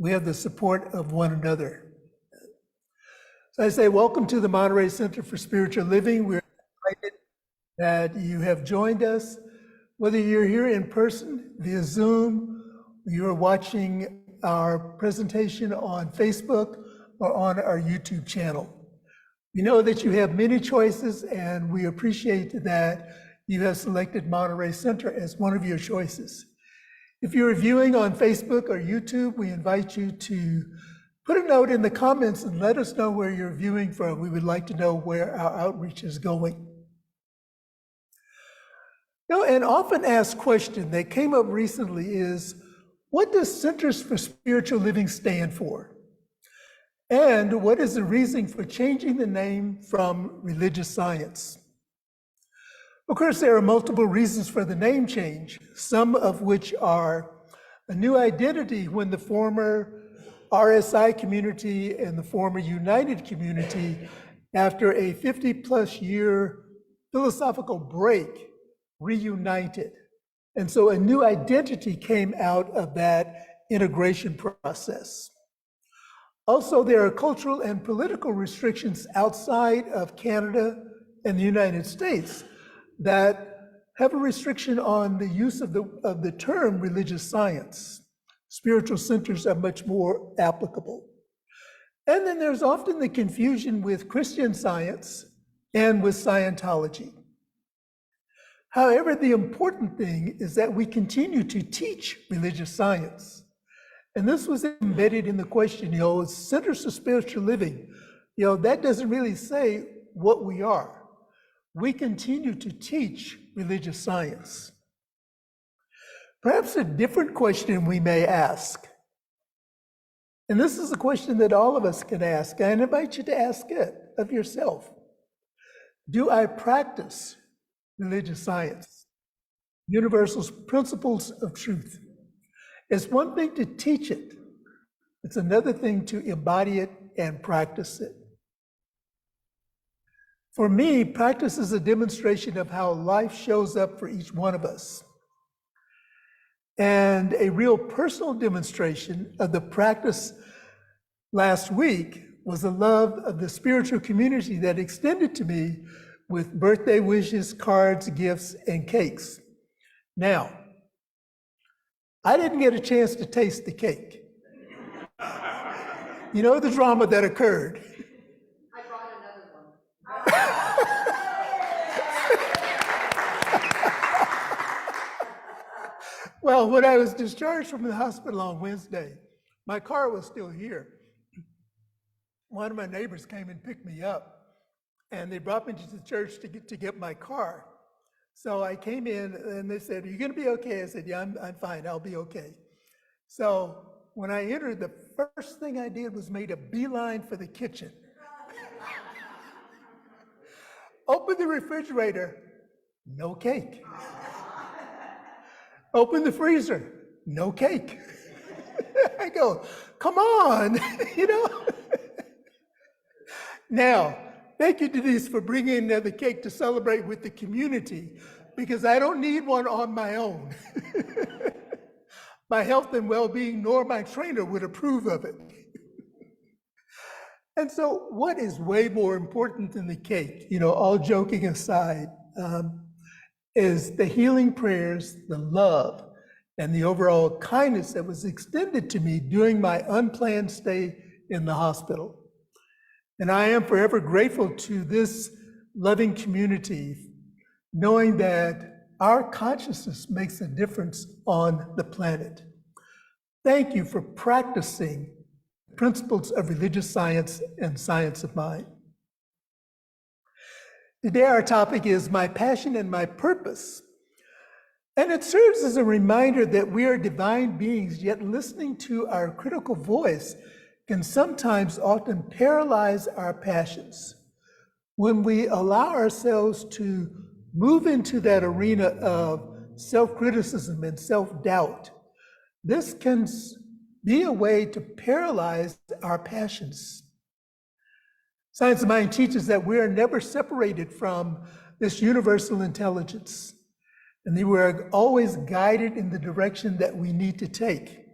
We have the support of one another. So I say, welcome to the Monterey Center for Spiritual Living. We're excited that you have joined us, whether you're here in person via Zoom, you're watching our presentation on Facebook or on our YouTube channel. We know that you have many choices, and we appreciate that you have selected Monterey Center as one of your choices. If you're viewing on Facebook or YouTube, we invite you to put a note in the comments and let us know where you're viewing from. We would like to know where our outreach is going. Now, an often asked question that came up recently is, what does Centers for Spiritual Living stand for? And what is the reason for changing the name from religious science? Of course, there are multiple reasons for the name change, some of which are a new identity when the former RSI community and the former United community, after a 50-plus year philosophical break, reunited. And so a new identity came out of that integration process. Also, there are cultural and political restrictions outside of Canada and the United States that have a restriction on the use of the term religious science. Spiritual centers are much more applicable. And then there's often the confusion with Christian Science and with Scientology. However, the important thing is that we continue to teach religious science. And this was embedded in the question, Centers for Spiritual Living, that doesn't really say what we are. We continue to teach religious science. Perhaps a different question we may ask, and this is a question that all of us can ask. I invite you to ask it of yourself. Do I practice religious science? Universal principles of truth. It's one thing to teach it. It's another thing to embody it and practice it. For me, practice is a demonstration of how life shows up for each one of us. And a real personal demonstration of the practice last week was the love of the spiritual community that extended to me with birthday wishes, cards, gifts, and cakes. Now, I didn't get a chance to taste the cake. You know the drama that occurred. I brought another one. Well, when I was discharged from the hospital on Wednesday, my car was still here. One of my neighbors came and picked me up, and they brought me to the church to get my car. So I came in and they said, "Are you gonna be okay?" I said, "Yeah, I'm fine, I'll be okay." So when I entered, the first thing I did was made a beeline for the kitchen. Open the refrigerator, no cake. Open the freezer, no cake. I go, come on, Now, thank you, Denise, for bringing another cake to celebrate with the community, because I don't need one on my own. My health and well-being, nor my trainer would approve of it. And so what is way more important than the cake, all joking aside, is the healing prayers, the love, and the overall kindness that was extended to me during my unplanned stay in the hospital. And I am forever grateful to this loving community, knowing that our consciousness makes a difference on the planet. Thank you for practicing principles of religious science and science of mind. Today our topic is my passion and my purpose. And it serves as a reminder that we are divine beings, yet listening to our critical voice can sometimes often paralyze our passions. When we allow ourselves to move into that arena of self-criticism and self-doubt, this can be a way to paralyze our passions. Science of Mind teaches that we are never separated from this universal intelligence, and that we are always guided in the direction that we need to take.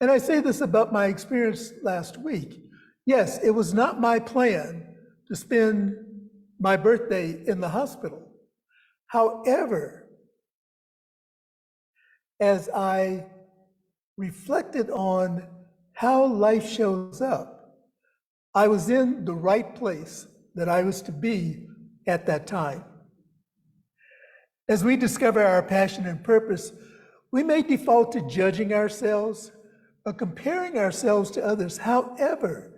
And I say this about my experience last week. Yes, it was not my plan to spend my birthday in the hospital. However, as I reflected on how life shows up, I was in the right place that I was to be at that time. As we discover our passion and purpose, we may default to judging ourselves or comparing ourselves to others. However,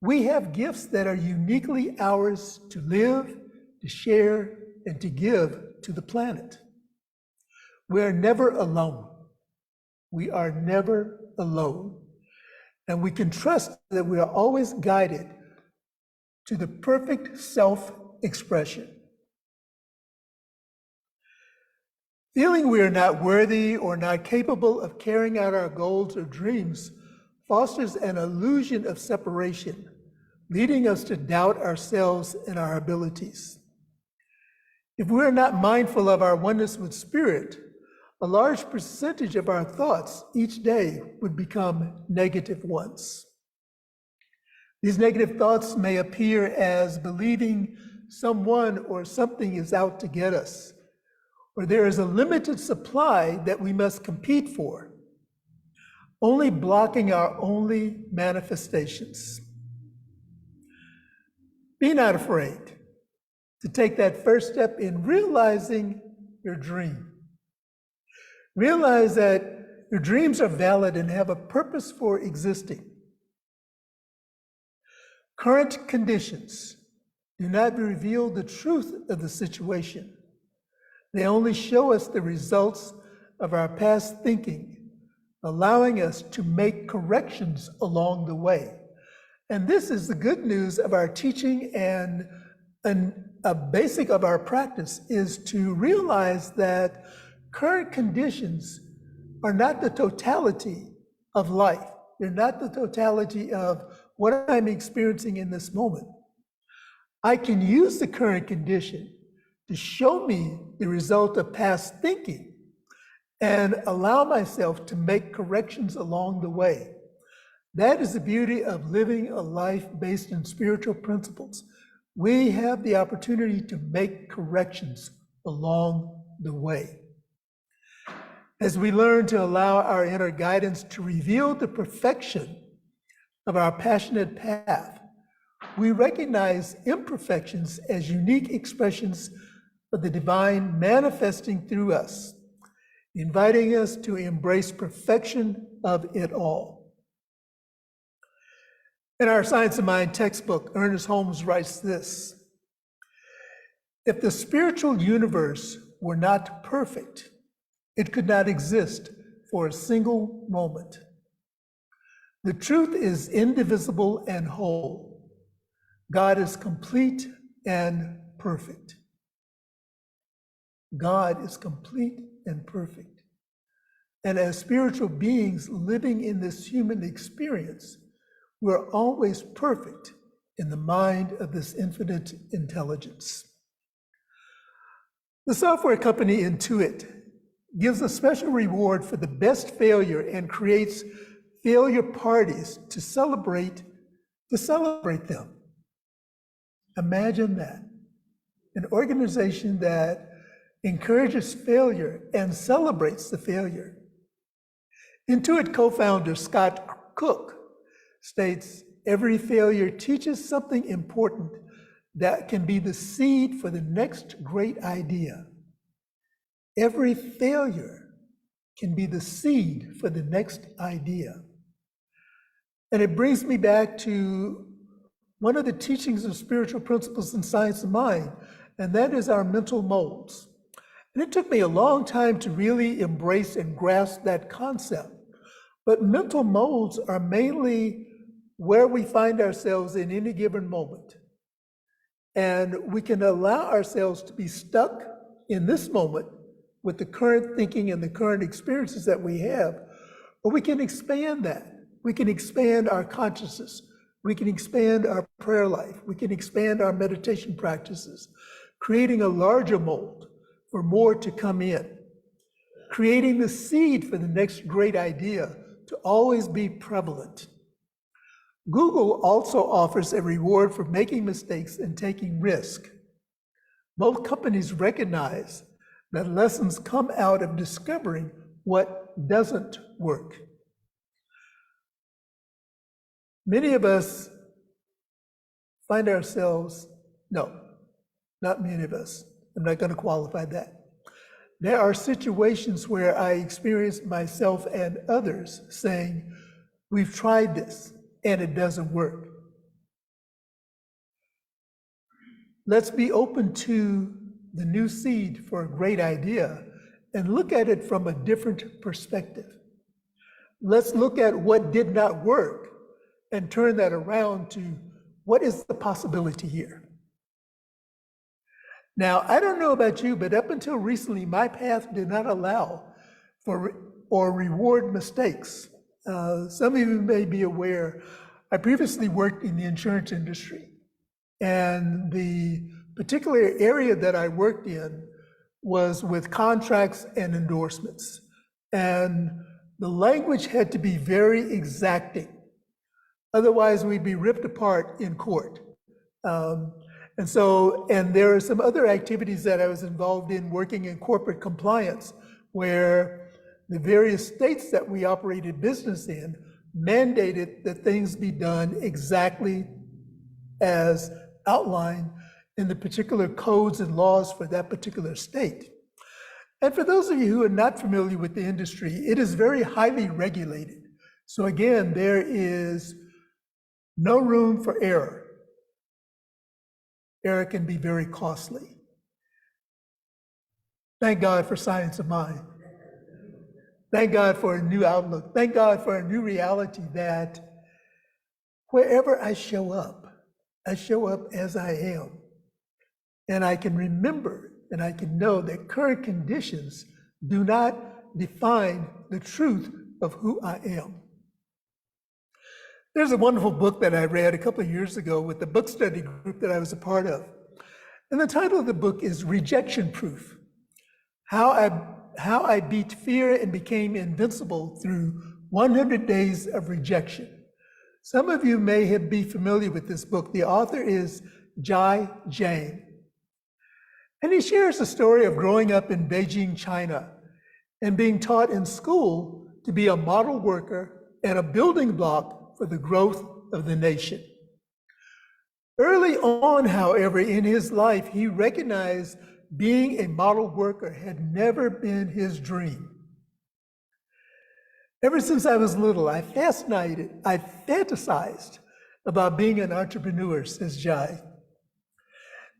we have gifts that are uniquely ours to live, to share, and to give to the planet. We are never alone. We are never alone. And we can trust that we are always guided to the perfect self-expression. Feeling we are not worthy or not capable of carrying out our goals or dreams fosters an illusion of separation, leading us to doubt ourselves and our abilities. If we are not mindful of our oneness with Spirit, a large percentage of our thoughts each day would become negative ones. These negative thoughts may appear as believing someone or something is out to get us, or there is a limited supply that we must compete for, only blocking our only manifestations. Be not afraid to take that first step in realizing your dream. Realize that your dreams are valid and have a purpose for existing. Current conditions do not reveal the truth of the situation. They only show us the results of our past thinking, allowing us to make corrections along the way. And this is the good news of our teaching, and a basic of our practice is to realize that current conditions are not the totality of life. They're not the totality of what I'm experiencing in this moment. I can use the current condition to show me the result of past thinking and allow myself to make corrections along the way. That is the beauty of living a life based on spiritual principles. We have the opportunity to make corrections along the way. As we learn to allow our inner guidance to reveal the perfection of our passionate path, we recognize imperfections as unique expressions of the divine manifesting through us, inviting us to embrace perfection of it all. In our Science of Mind textbook, Ernest Holmes writes this: if the spiritual universe were not perfect, it could not exist for a single moment. The truth is indivisible and whole. God is complete and perfect. God is complete and perfect. And as spiritual beings living in this human experience, we're always perfect in the mind of this infinite intelligence. The software company Intuit gives a special reward for the best failure and creates failure parties to celebrate them. Imagine that. An organization that encourages failure and celebrates the failure. Intuit co-founder Scott Cook states, every failure teaches something important that can be the seed for the next great idea. Every failure can be the seed for the next idea. And it brings me back to one of the teachings of spiritual principles in Science of Mind, and that is our mental molds. And it took me a long time to really embrace and grasp that concept. But mental molds are mainly where we find ourselves in any given moment. And we can allow ourselves to be stuck in this moment with the current thinking and the current experiences that we have, or we can expand that. We can expand our consciousness. We can expand our prayer life. We can expand our meditation practices, creating a larger mold for more to come in, creating the seed for the next great idea to always be prevalent. Google also offers a reward for making mistakes and taking risk. Both companies recognize that lessons come out of discovering what doesn't work. Many of us find ourselves, no, not many of us, I'm not going to qualify that. There are situations where I experience myself and others saying, we've tried this and it doesn't work. Let's be open to the new seed for a great idea and look at it from a different perspective. Let's look at what did not work and turn that around to what is the possibility here. Now, I don't know about you, but up until recently, my path did not allow for or reward mistakes. Some of you may be aware, I previously worked in the insurance industry, and the particular area that I worked in was with contracts and endorsements. And the language had to be very exacting. Otherwise, we'd be ripped apart in court. And there are some other activities that I was involved in working in corporate compliance, where the various states that we operated business in mandated that things be done exactly as outlined in the particular codes and laws for that particular state. And for those of you who are not familiar with the industry, it is very highly regulated. So again, there is no room for error. Error can be very costly. Thank God for science of mind. Thank God for a new outlook. Thank God for a new reality that wherever I show up as I am. And I can remember and I can know that current conditions do not define the truth of who I am. There's a wonderful book that I read a couple of years ago with the book study group that I was a part of. And the title of the book is Rejection Proof: How I Beat Fear and Became Invincible Through 100 Days of Rejection. Some of you may be familiar with this book. The author is Jai Jain. And he shares the story of growing up in Beijing, China, and being taught in school to be a model worker and a building block for the growth of the nation. Early on, however, in his life, he recognized being a model worker had never been his dream. Ever since I was little, I fantasized about being an entrepreneur, says Jai.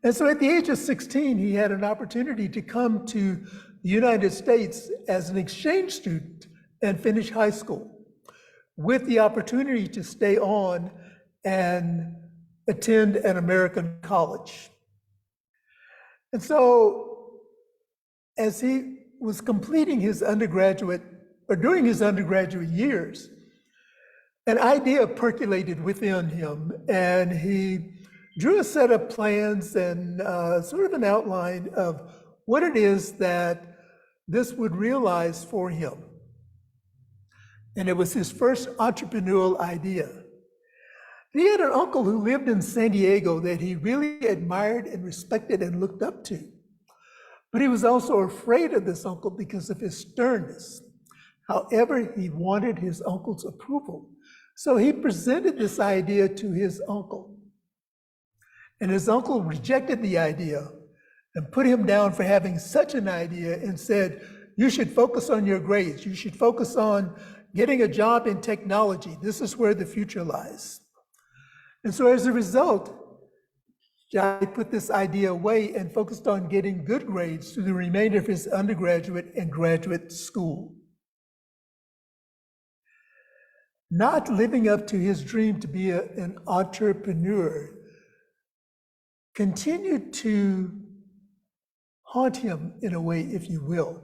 And so at the age of 16, he had an opportunity to come to the United States as an exchange student and finish high school, with the opportunity to stay on and attend an American college. And so as he was completing his undergraduate, or during his undergraduate years, an idea percolated within him, and he drew a set of plans and sort of an outline of what it is that this would realize for him. And it was his first entrepreneurial idea. He had an uncle who lived in San Diego that he really admired and respected and looked up to. But he was also afraid of this uncle because of his sternness. However, he wanted his uncle's approval. So he presented this idea to his uncle. And his uncle rejected the idea and put him down for having such an idea and said, you should focus on your grades. You should focus on getting a job in technology. This is where the future lies. And so as a result, Jai put this idea away and focused on getting good grades through the remainder of his undergraduate and graduate school. Not living up to his dream to be an entrepreneur continued to haunt him in a way, if you will.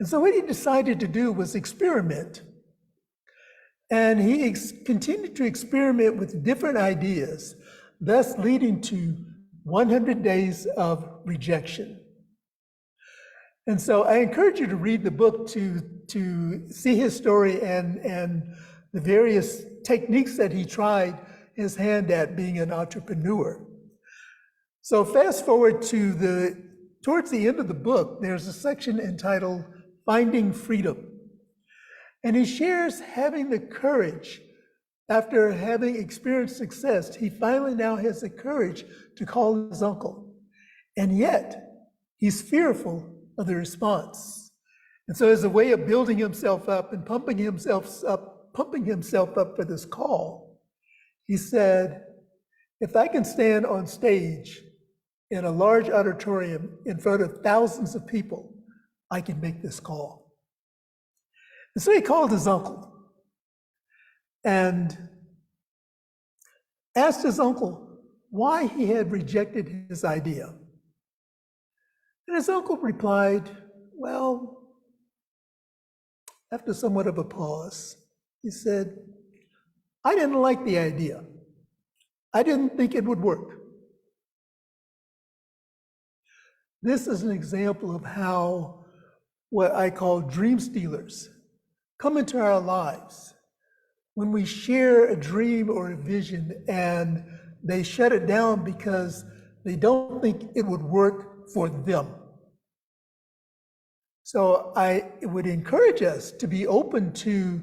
And so what he decided to do was experiment. And he continued to experiment with different ideas, thus leading to 100 days of rejection. And so I encourage you to read the book to see his story and the various techniques that he tried his hand at being an entrepreneur. So fast forward to towards the end of the book, there's a section entitled Finding Freedom. And he shares having the courage, after having experienced success, he finally now has the courage to call his uncle. And yet, he's fearful of the response. And so as a way of building himself up and pumping himself up for this call, he said, if I can stand on stage in a large auditorium in front of thousands of people, I can make this call. And so he called his uncle and asked his uncle why he had rejected his idea. And his uncle replied, well, after somewhat of a pause, he said, I didn't like the idea. I didn't think it would work. This is an example of how what I call dream stealers come into our lives. When we share a dream or a vision and they shut it down because they don't think it would work for them. So I would encourage us to be open to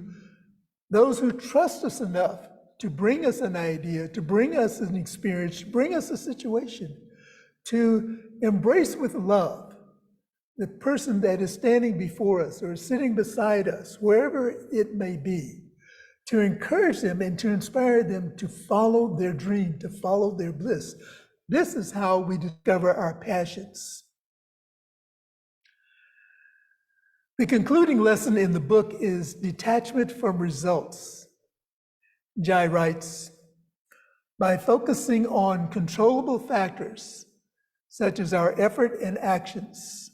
those who trust us enough to bring us an idea, to bring us an experience, to bring us a situation, to embrace with love the person that is standing before us or sitting beside us, wherever it may be, to encourage them and to inspire them to follow their dream, to follow their bliss. This is how we discover our passions. The concluding lesson in the book is detachment from results. Jai writes, by focusing on controllable factors, such as our effort and actions,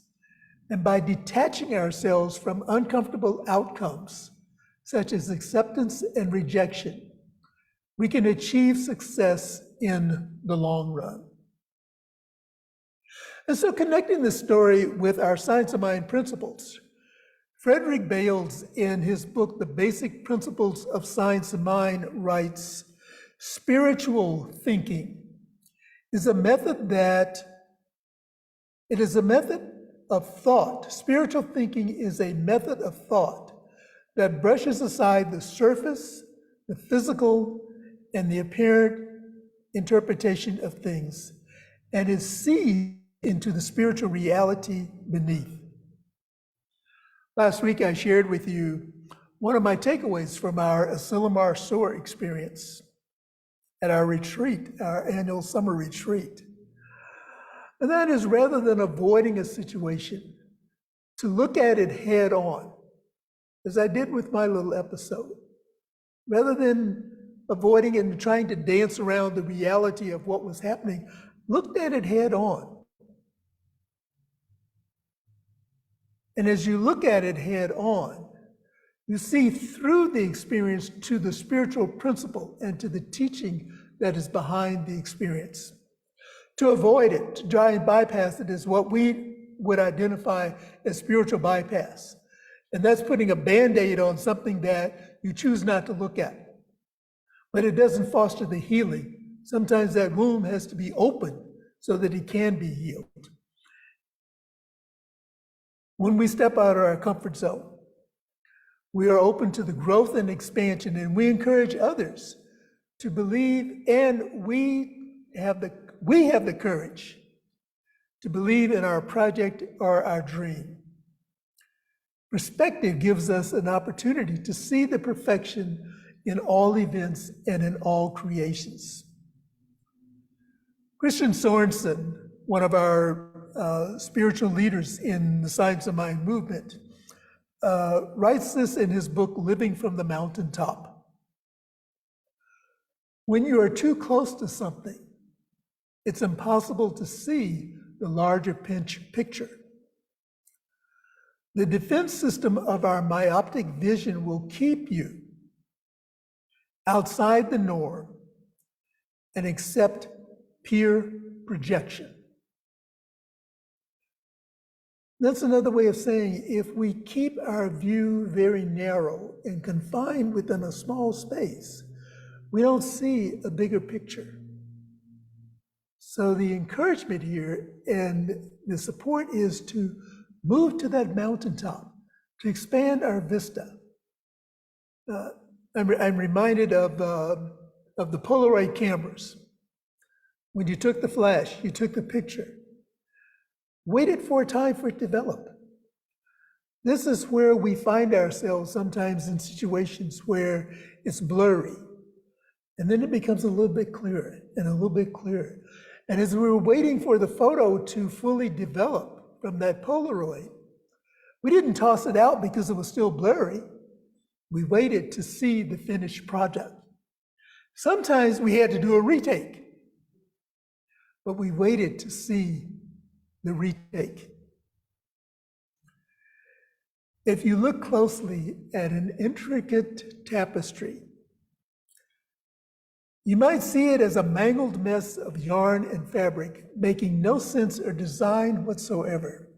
and by detaching ourselves from uncomfortable outcomes, such as acceptance and rejection, we can achieve success in the long run. And so connecting this story with our Science of Mind principles, Frederick Bales, in his book, The Basic Principles of Science of Mind, writes, spiritual thinking is a method of thought. Spiritual thinking is a method of thought that brushes aside the surface, the physical, and the apparent interpretation of things, and is seen into the spiritual reality beneath. Last week, I shared with you one of my takeaways from our Asilomar Soar experience at our retreat, our annual summer retreat. And that is, rather than avoiding a situation, to look at it head on, as I did with my little episode, rather than avoiding and trying to dance around the reality of what was happening, looked at it head on. And as you look at it head on, you see through the experience to the spiritual principle and to the teaching that is behind the experience. To avoid it, to try and bypass it, is what we would identify as spiritual bypass. And that's putting a Band-Aid on something that you choose not to look at. But it doesn't foster the healing. Sometimes that wound has to be opened so that it can be healed. When we step out of our comfort zone, we are open to the growth and expansion, and we encourage others to believe, and we have the courage to believe in our project or our dream. Perspective gives us an opportunity to see the perfection in all events and in all creations. Christian Sorensen, one of our spiritual leaders in the Science of Mind movement, writes this in his book, Living from the Mountaintop. When you are too close to something, it's impossible to see the larger picture. The defense system of our myopic vision will keep you outside the norm and accept peer projection. That's another way of saying if we keep our view very narrow and confined within a small space, we don't see a bigger picture. So the encouragement here and the support is to move to that mountaintop, to expand our vista. I'm reminded of the Polaroid cameras. When you took the flash, you took the picture, waited for a time for it to develop. This is where we find ourselves sometimes in situations where it's blurry, and then it becomes a little bit clearer and a little bit clearer. And as we were waiting for the photo to fully develop from that Polaroid, we didn't toss it out because it was still blurry. We waited to see the finished project. Sometimes we had to do a retake, but we waited to see the retake. If you look closely at an intricate tapestry, you might see it as a mangled mess of yarn and fabric, making no sense or design whatsoever.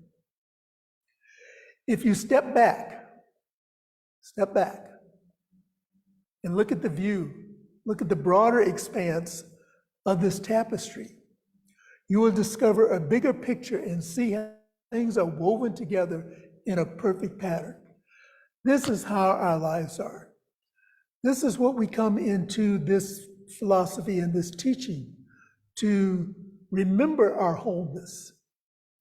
If you step back, and look at the view, look at the broader expanse of this tapestry, you will discover a bigger picture and see how things are woven together in a perfect pattern. This is how our lives are. This is what we come into this philosophy and this teaching, to remember our wholeness,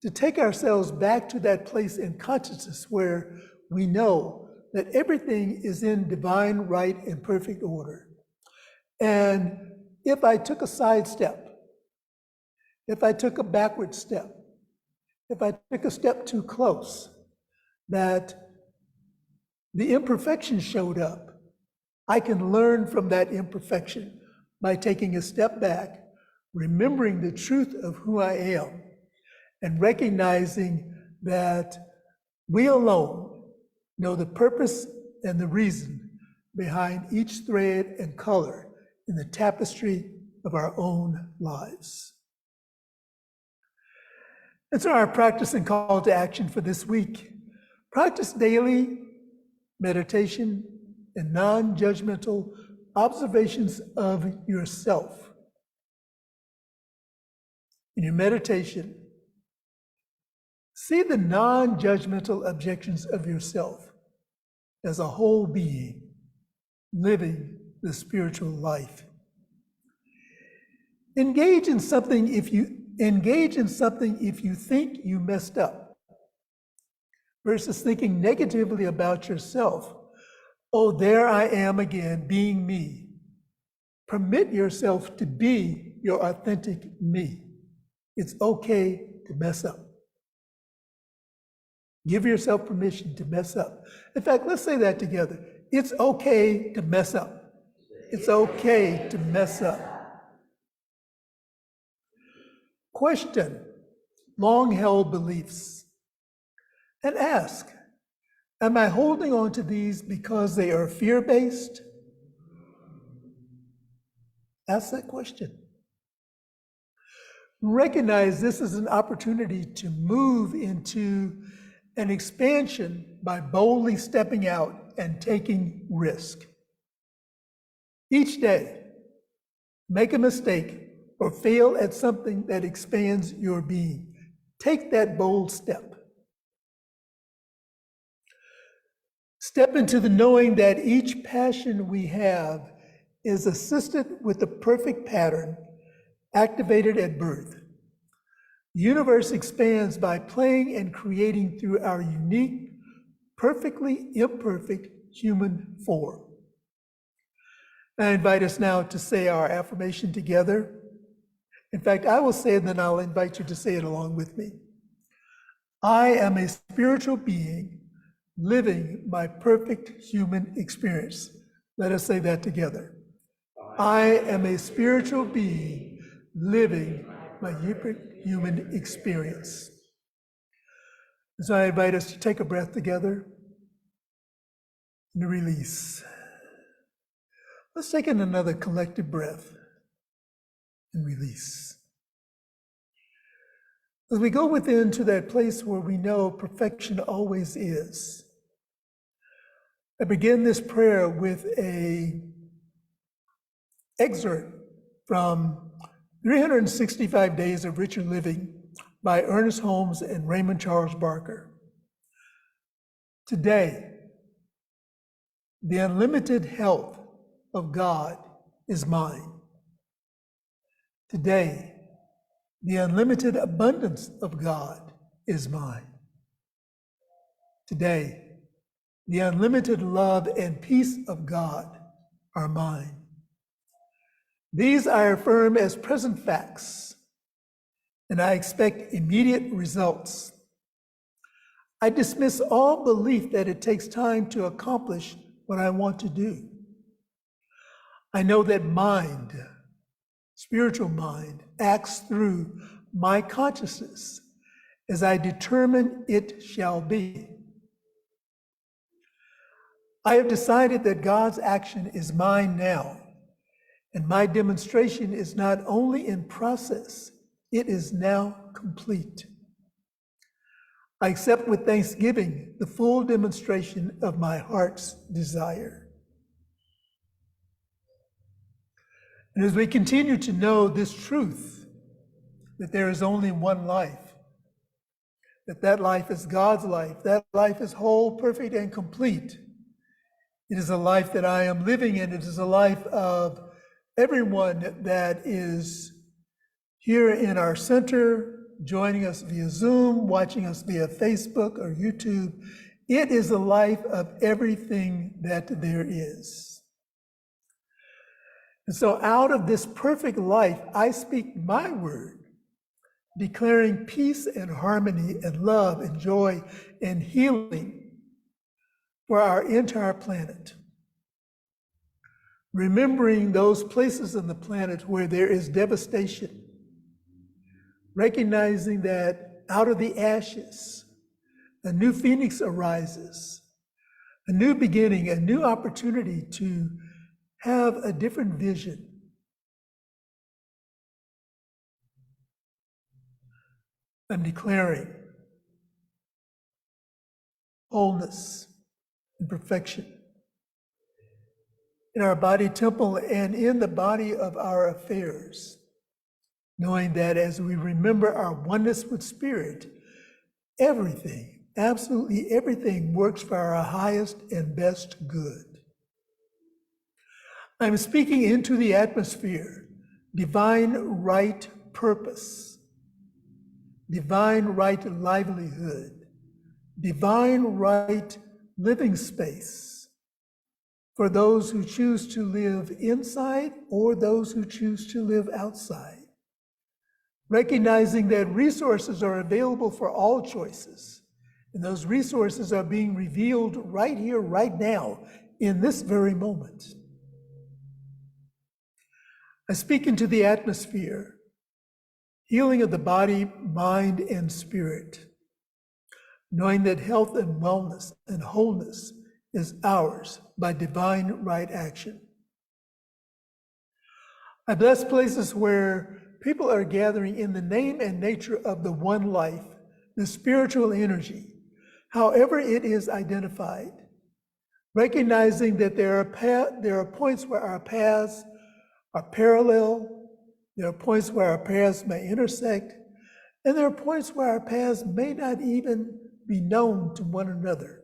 to take ourselves back to that place in consciousness where we know that everything is in divine right and perfect order. And if I took a side step, if I took a backward step, if I took a step too close, that the imperfection showed up, I can learn from that imperfection by taking a step back, remembering the truth of who I am, and recognizing that we alone know the purpose and the reason behind each thread and color in the tapestry of our own lives. And so our practice and call to action for this week: practice daily meditation and non-judgmental observations of yourself. In your meditation, see the non-judgmental objections of yourself as a whole being living the spiritual life. Engage in something if you think you messed up, versus thinking negatively about yourself. Oh, there I am again, being me. Permit yourself to be your authentic me. It's okay to mess up. Give yourself permission to mess up. In fact, let's say that together. It's okay to mess up. It's okay to mess up. Question long-held beliefs and ask, am I holding on to these because they are fear-based? Ask that question. Recognize this is an opportunity to move into an expansion by boldly stepping out and taking risk. Each day, make a mistake or fail at something that expands your being. Take that bold step. Step into the knowing that each passion we have is assisted with the perfect pattern activated at birth. The universe expands by playing and creating through our unique, perfectly imperfect human form. I invite us now to say our affirmation together. In fact, I will say it, and then I'll invite you to say it along with me. I am a spiritual being living my perfect human experience. Let us say that together. I am a spiritual being living my human experience. So I invite us to take a breath together and release. Let's take in another collective breath and release. As we go within to that place where we know perfection always is, I begin this prayer with an excerpt from 365 Days of Richer Living by Ernest Holmes and Raymond Charles Barker. Today, the unlimited health of God is mine. Today, the unlimited abundance of God is mine. Today, the unlimited love and peace of God are mine. These I affirm as present facts, and I expect immediate results. I dismiss all belief that it takes time to accomplish what I want to do. I know that mind, spiritual mind, acts through my consciousness as I determine it shall be. I have decided that God's action is mine now, and my demonstration is not only in process, it is now complete. I accept with thanksgiving the full demonstration of my heart's desire. And as we continue to know this truth, that there is only one life, that life is God's life, that life is whole, perfect, and complete. It is a life that I am living, and it is a life of everyone that is here in our center, joining us via Zoom, watching us via Facebook or YouTube. It is a life of everything that there is. And so out of this perfect life, I speak my word, declaring peace and harmony and love and joy and healing for our entire planet. Remembering those places on the planet where there is devastation, recognizing that out of the ashes, a new phoenix arises, a new beginning, a new opportunity to have a different vision. I'm declaring wholeness and perfection in our body temple and in the body of our affairs, knowing that as we remember our oneness with Spirit, everything, absolutely everything works for our highest and best good. I'm speaking into the atmosphere, divine right purpose, divine right livelihood, divine right living space for those who choose to live inside or those who choose to live outside. Recognizing that resources are available for all choices, and those resources are being revealed right here, right now, in this very moment. I speak into the atmosphere, healing of the body, mind, and spirit, knowing that health and wellness and wholeness is ours by divine right action. I bless places where people are gathering in the name and nature of the one life, the spiritual energy, however it is identified, recognizing that there are points where our paths are parallel, there are points where our paths may intersect, and there are points where our paths may not even be known to one another.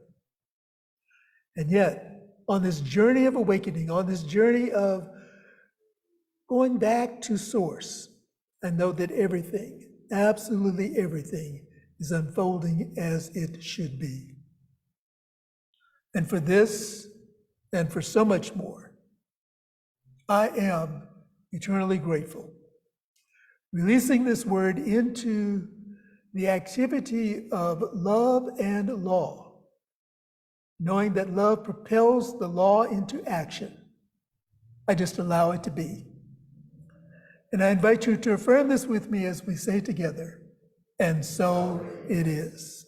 And yet, on this journey of awakening, on this journey of going back to source, I know that everything, absolutely everything, is unfolding as it should be. And for this, and for so much more, I am eternally grateful. Releasing this word into the activity of love and law, knowing that love propels the law into action. I just allow it to be. And I invite you to affirm this with me as we say together, and so it is.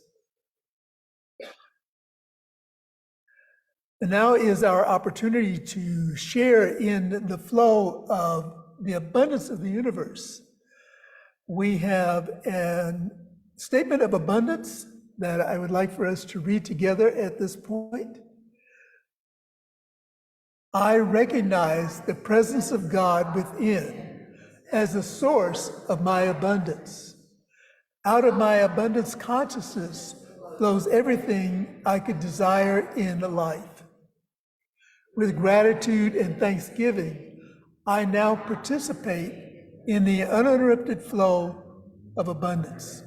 And now is our opportunity to share in the flow of the abundance of the universe. We have an statement of abundance that I would like for us to read together at this point. I recognize the presence of God within as the source of my abundance. Out of my abundance consciousness flows everything I could desire in life. With gratitude and thanksgiving, I now participate in the uninterrupted flow of abundance.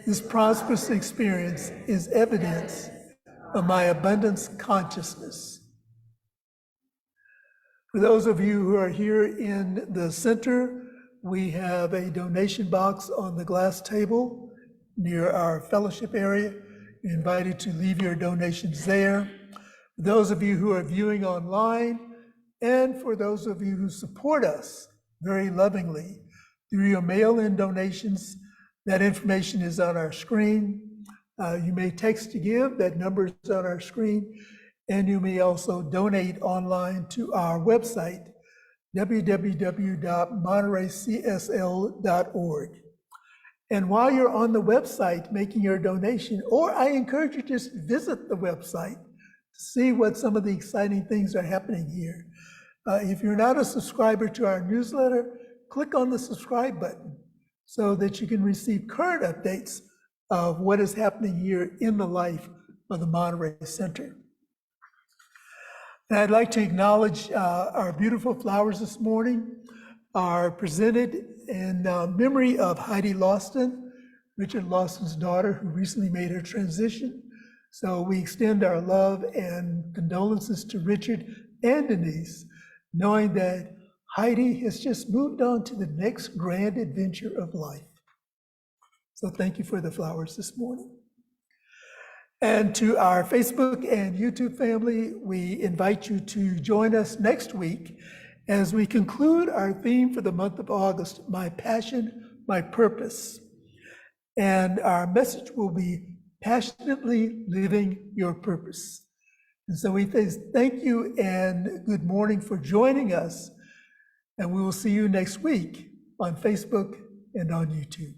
This prosperous experience is evidence of my abundance consciousness. For those of you who are here in the center, we have a donation box on the glass table near our fellowship area. You're invited to leave your donations there. For those of you who are viewing online, and for those of you who support us very lovingly through your mail-in donations, that information is on our screen. You may text to give, that number is on our screen, and you may also donate online to our website, www.montereycsl.org. And while you're on the website making your donation, or I encourage you to just visit the website to see what some of the exciting things are happening here. If you're not a subscriber to our newsletter, click on the subscribe button so that you can receive current updates of what is happening here in the life of the Monterey Center. And I'd like to acknowledge our beautiful flowers this morning are presented in memory of Heidi Lawson, Richard Lawson's daughter, who recently made her transition. So we extend our love and condolences to Richard and Denise, knowing that Heidi has just moved on to the next grand adventure of life. So thank you for the flowers this morning. And to our Facebook and YouTube family, we invite you to join us next week as we conclude our theme for the month of August, My Passion, My Purpose. And our message will be passionately living your purpose. And so we thank you and good morning for joining us. And we will see you next week on Facebook and on YouTube.